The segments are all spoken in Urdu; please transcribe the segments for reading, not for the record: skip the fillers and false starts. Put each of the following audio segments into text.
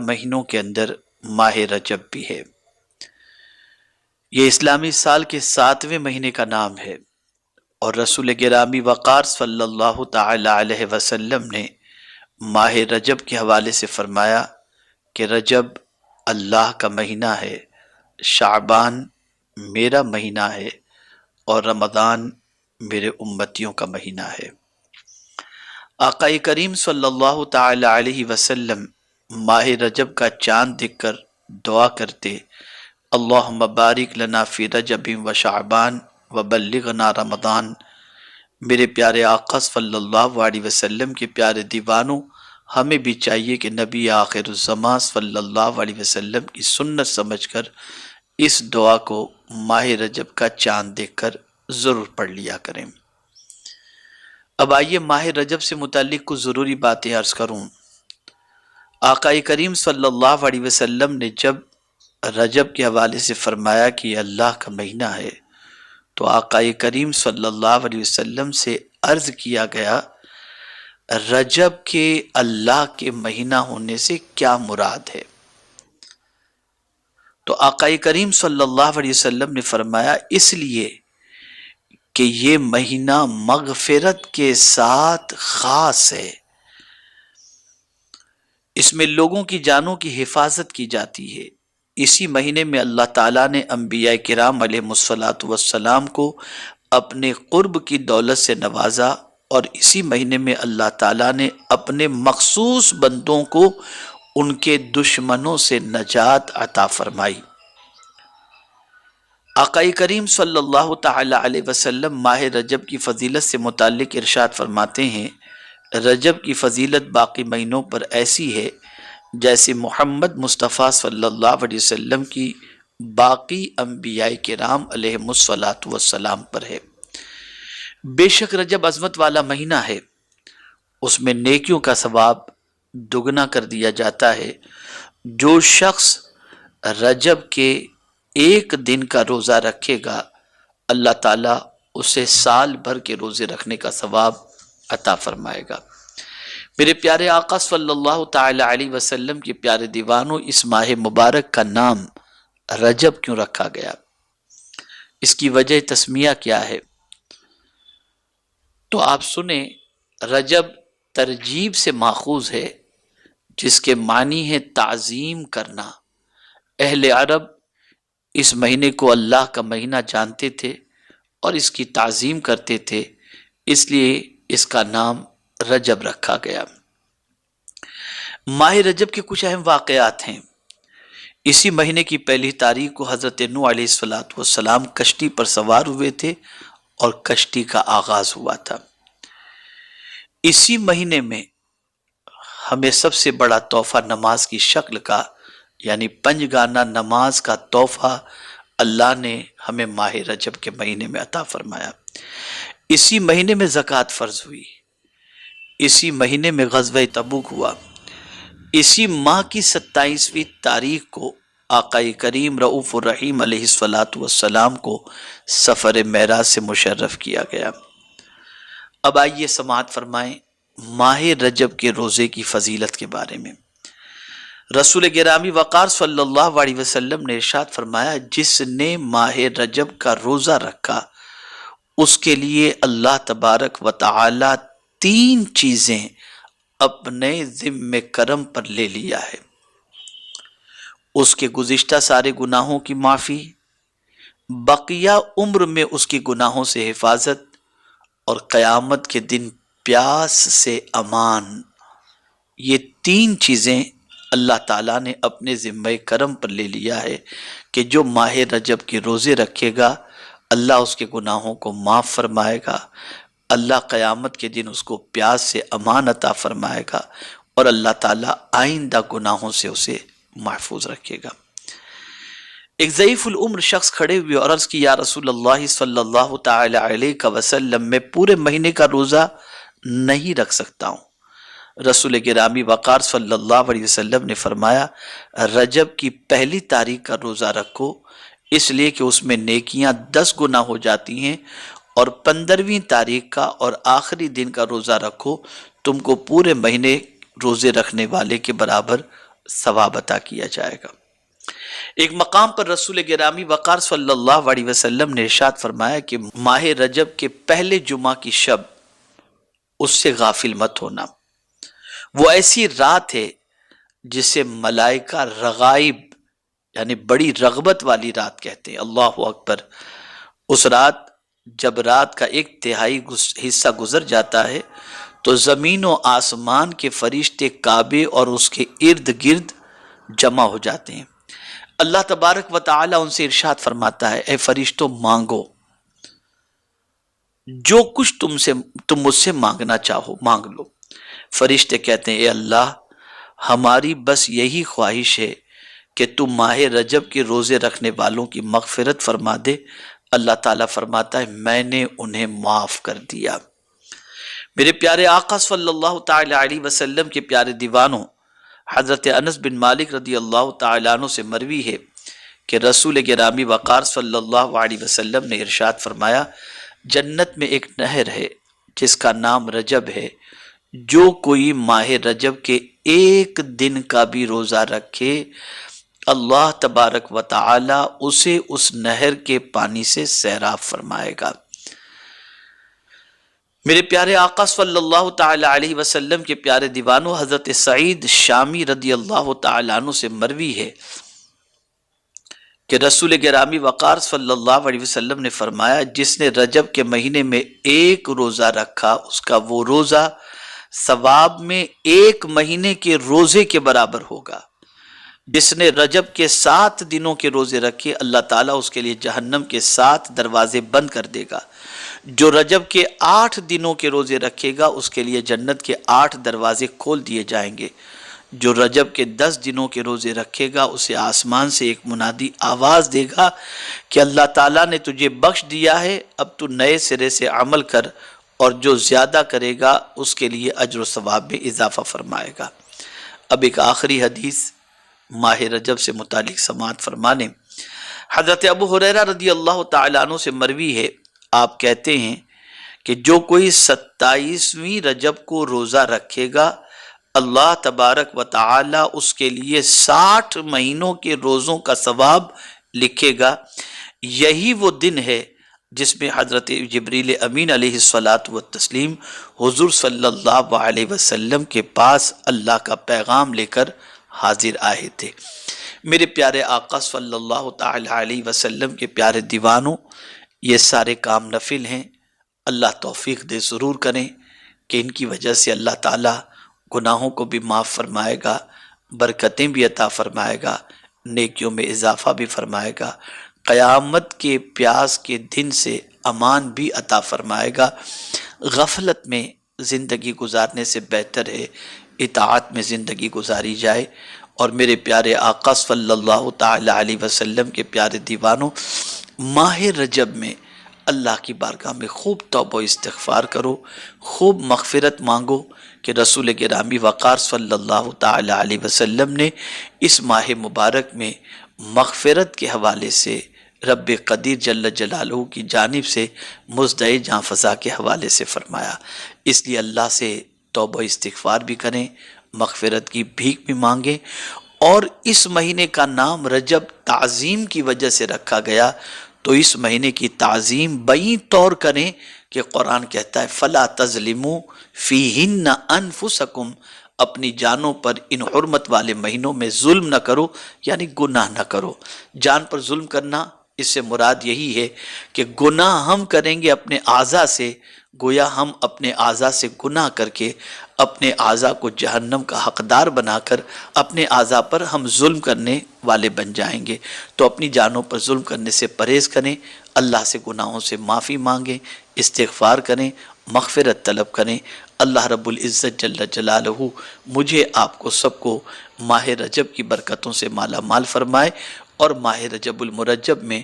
مہینوں کے اندر ماہ رجب بھی ہے۔ یہ اسلامی سال کے 7ویں مہینے کا نام ہے، اور رسول گرامی وقار صلی اللہ تعالی علیہ وسلم نے ماہ رجب کے حوالے سے فرمایا کہ رجب اللہ کا مہینہ ہے، شعبان میرا مہینہ ہے، اور رمضان میرے امتیوں کا مہینہ ہے۔ آقا کریم صلی اللہ تعالی علیہ وسلم ماہ رجب کا چاند دیکھ کر دعا کرتے، اللہم بارک لنا فی رجب و شعبان وبلغنا رمضان۔ میرے پیارے آقا صلی اللہ علیہ وسلم کے پیارے دیوانوں، ہمیں بھی چاہیے کہ نبی آخر الزمان صلی اللہ علیہ وسلم کی سنت سمجھ کر اس دعا کو ماہ رجب کا چاند دیکھ کر ضرور پڑھ لیا کریں۔ اب آئیے ماہ رجب سے متعلق کچھ ضروری باتیں عرض کروں۔ آقا کریم صلی اللہ علیہ وسلم نے جب رجب کے حوالے سے فرمایا کہ یہ اللہ کا مہینہ ہے، تو آقا کریم صلی اللہ علیہ وسلم سے عرض کیا گیا رجب کے اللہ کے مہینہ ہونے سے کیا مراد ہے؟ تو آقا کریم صلی اللہ علیہ وسلم نے فرمایا اس لیے کہ یہ مہینہ مغفرت کے ساتھ خاص ہے، اس میں لوگوں کی جانوں کی حفاظت کی جاتی ہے۔ اسی مہینے میں اللہ تعالیٰ نے انبیاء کرام علیہ السلام کو اپنے قرب کی دولت سے نوازا، اور اسی مہینے میں اللہ تعالیٰ نے اپنے مخصوص بندوں کو ان کے دشمنوں سے نجات عطا فرمائی۔ آقا کریم صلی اللہ تعالی علیہ وسلم ماہ رجب کی فضیلت سے متعلق ارشاد فرماتے ہیں، رجب کی فضیلت باقی مہینوں پر ایسی ہے جیسے محمد مصطفیٰ صلی اللہ علیہ وسلم کی باقی انبیاء کرام علیہ السلام پر ہے۔ بے شک رجب عظمت والا مہینہ ہے، اس میں نیکیوں کا ثواب دگنا کر دیا جاتا ہے۔ جو شخص رجب کے ایک دن کا روزہ رکھے گا، اللہ تعالیٰ اسے سال بھر کے روزے رکھنے کا ثواب عطا فرمائے گا۔ میرے پیارے آقا صلی اللہ تعالی علیہ وسلم کے پیارے دیوانوں، اس ماہ مبارک کا نام رجب کیوں رکھا گیا؟ اس کی وجہ تسمیہ کیا ہے؟ تو آپ سنیں، رجب ترجیب سے ماخوذ ہے، جس کے معنی ہے تعظیم کرنا۔ اہل عرب اس مہینے کو اللہ کا مہینہ جانتے تھے اور اس کی تعظیم کرتے تھے، اس لیے اس کا نام رجب رکھا گیا۔ ماہ رجب کے کچھ اہم واقعات ہیں۔ اسی مہینے کی پہلی تاریخ کو حضرت نوح علیہ السلام کشتی پر سوار ہوئے تھے اور کشتی کا آغاز ہوا تھا۔ اسی مہینے میں ہمیں سب سے بڑا تحفہ نماز کی شکل کا، یعنی پنجگانہ نماز کا تحفہ اللہ نے ہمیں ماہ رجب کے مہینے میں عطا فرمایا۔ اسی مہینے میں زکوٰۃ فرض ہوئی، اسی مہینے میں غزوہ تبوک ہوا، اسی ماہ کی 27ویں تاریخ کو آقا کریم رؤوف الرحیم علیہ السلام کو سفر معراج سے مشرف کیا گیا۔ اب آئیے سماعت فرمائیں ماہ رجب کے روزے کی فضیلت کے بارے میں۔ رسول گرامی وقار صلی اللہ علیہ وسلم نے ارشاد فرمایا، جس نے ماہ رجب کا روزہ رکھا اس کے لیے اللہ تبارک و تعالی 3 چیزیں اپنے ذمہ کرم پر لے لیا ہے۔ اس کے گزشتہ سارے گناہوں کی معافی، بقیہ عمر میں اس کی گناہوں سے حفاظت، اور قیامت کے دن پیاس سے امان۔ یہ 3 چیزیں اللہ تعالیٰ نے اپنے ذمہ کرم پر لے لیا ہے کہ جو ماہ رجب کے روزے رکھے گا، اللہ اس کے گناہوں کو معاف فرمائے گا، اللہ قیامت کے دن اس کو پیاس سے امان عطا فرمائے گا، اور اللہ تعالیٰ آئندہ گناہوں سے اسے محفوظ رکھے گا۔ ایک ضعیف العمر شخص کھڑے ہوئے اور عرض کی، یا رسول اللہ صلی اللہ تعالی علیہ وسلم، میں پورے مہینے کا روزہ نہیں رکھ سکتا ہوں۔ رسول گرامی وقار صلی اللہ علیہ وسلم نے فرمایا، رجب کی پہلی تاریخ کا روزہ رکھو، اس لیے کہ اس میں نیکیاں 10 گنا ہو جاتی ہیں، اور 15ویں تاریخ کا اور آخری دن کا روزہ رکھو، تم کو پورے مہینے روزے رکھنے والے کے برابر ثواب عطا کیا جائے گا۔ ایک مقام پر رسول گرامی وقار صلی اللہ علیہ وسلم نے ارشاد فرمایا کہ ماہ رجب کے پہلے جمعہ کی شب اس سے غافل مت ہونا، وہ ایسی رات ہے جسے ملائکہ رغائب یعنی بڑی رغبت والی رات کہتے ہیں۔ اللہ اکبر۔ اس رات جب رات کا 1/3 حصہ گزر جاتا ہے تو زمین و آسمان کے فرشتے کعبے اور اس کے ارد گرد جمع ہو جاتے ہیں۔ اللہ تبارک و تعالی ان سے ارشاد فرماتا ہے، اے فرشتوں مانگو، جو کچھ تم مجھ سے مانگنا چاہو مانگ لو۔ فرشتے کہتے ہیں، اے اللہ ہماری بس یہی خواہش ہے کہ تم ماہ رجب کے روزے رکھنے والوں کی مغفرت فرما دے۔ اللہ تعالیٰ فرماتا ہے، میں نے انہیں معاف کر دیا۔ میرے پیارے آقا صلی اللہ تعالی علیہ وسلم کے پیارے دیوانوں، حضرت انس بن مالک رضی اللہ تعالیٰ عنہ سے مروی ہے کہ رسول گرامی وقار صلی اللہ علیہ وسلم نے ارشاد فرمایا، جنت میں ایک نہر ہے جس کا نام رجب ہے، جو کوئی ماہ رجب کے 1 دن کا بھی روزہ رکھے اللہ تبارک و تعالی اسے اس نہر کے پانی سے سیراب فرمائے گا۔ میرے پیارے آقا صلی اللہ تعالی علیہ وسلم کے پیارے دیوانوں، حضرت سعید شامی رضی اللہ تعالی عنہ سے مروی ہے کہ رسول گرامی وقار صلی اللہ علیہ وسلم نے فرمایا، جس نے رجب کے مہینے میں 1 روزہ رکھا اس کا وہ روزہ ثواب میں 1 مہینے کے روزے کے برابر ہوگا۔ جس نے رجب کے 7 دنوں کے روزے رکھے اللہ تعالیٰ اس کے لیے جہنم کے 7 دروازے بند کر دے گا۔ جو رجب کے 8 دنوں کے روزے رکھے گا اس کے لیے جنت کے 8 دروازے کھول دیے جائیں گے۔ جو رجب کے 10 دنوں کے روزے رکھے گا اسے آسمان سے ایک منادی آواز دے گا کہ اللہ تعالیٰ نے تجھے بخش دیا ہے، اب تو نئے سرے سے عمل کر، اور جو زیادہ کرے گا اس کے لیے اجر و ثواب میں اضافہ فرمائے گا۔ اب ایک آخری حدیث ماہ رجب سے متعلق سماعت فرمانے۔ حضرت ابو ہریرہ رضی اللہ تعالیٰ عنہ سے مروی ہے، آپ کہتے ہیں کہ جو کوئی 27ویں رجب کو روزہ رکھے گا اللہ تبارک و تعالی اس کے لیے 60 مہینوں کے روزوں کا ثواب لکھے گا۔ یہی وہ دن ہے جس میں حضرت جبریل امین علیہ الصلاۃ والتسلیم حضور صلی اللہ علیہ وسلم کے پاس اللہ کا پیغام لے کر حاضر آئے تھے۔ میرے پیارے آقا صلی اللہ تعالی علیہ وسلم کے پیارے دیوانوں، یہ سارے کام نفل ہیں، اللہ توفیق دے ضرور کریں کہ ان کی وجہ سے اللہ تعالیٰ گناہوں کو بھی معاف فرمائے گا، برکتیں بھی عطا فرمائے گا، نیکیوں میں اضافہ بھی فرمائے گا، قیامت کے پیاس کے دن سے امان بھی عطا فرمائے گا۔ غفلت میں زندگی گزارنے سے بہتر ہے اطاعت میں زندگی گزاری جائے۔ اور میرے پیارے آقا صلی اللہ تعالی علیہ وسلم کے پیارے دیوانوں، ماہ رجب میں اللہ کی بارگاہ میں خوب توبہ و استغفار کرو، خوب مغفرت مانگو کہ رسول گرامی وقار صلی اللہ تعالی علیہ وسلم نے اس ماہ مبارک میں مغفرت کے حوالے سے رب قدیر جل جلالہ کی جانب سے مزدع جاں فضا کے حوالے سے فرمایا۔ اس لیے اللہ سے توبہ استغفار بھی کریں، مغفرت کی بھیک بھی مانگیں۔ اور اس مہینے کا نام رجب تعظیم کی وجہ سے رکھا گیا، تو اس مہینے کی تعظیم بئی طور کریں کہ قرآن کہتا ہے فَلَا تَظْلِمُوا فِيهِنَّ أَنفُسَكُمْ، اپنی جانوں پر ان حرمت والے مہینوں میں ظلم نہ کرو، یعنی گناہ نہ کرو۔ جان پر ظلم کرنا، اس سے مراد یہی ہے کہ گناہ ہم کریں گے اپنے اعضاء سے، گویا ہم اپنے اعضاء سے گناہ کر کے اپنے اعضاء کو جہنم کا حقدار بنا کر اپنے اعضاء پر ہم ظلم کرنے والے بن جائیں گے۔ تو اپنی جانوں پر ظلم کرنے سے پرہیز کریں، اللہ سے گناہوں سے معافی مانگیں، استغفار کریں، مغفرت طلب کریں۔ اللہ رب العزت جل جلالہ مجھے آپ کو سب کو ماہ رجب کی برکتوں سے مالا مال فرمائے، اور ماہ رجب المرجب میں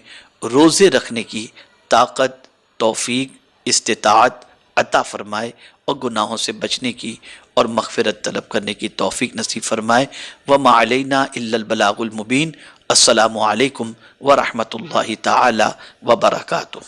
روزے رکھنے کی طاقت، توفیق، استطاعت عطا فرمائے، اور گناہوں سے بچنے کی اور مغفرت طلب کرنے کی توفیق نصیب فرمائے۔ وما علینا الا البلاغ المبین۔ السلام علیکم ورحمۃ اللہ تعالی وبرکاتہ۔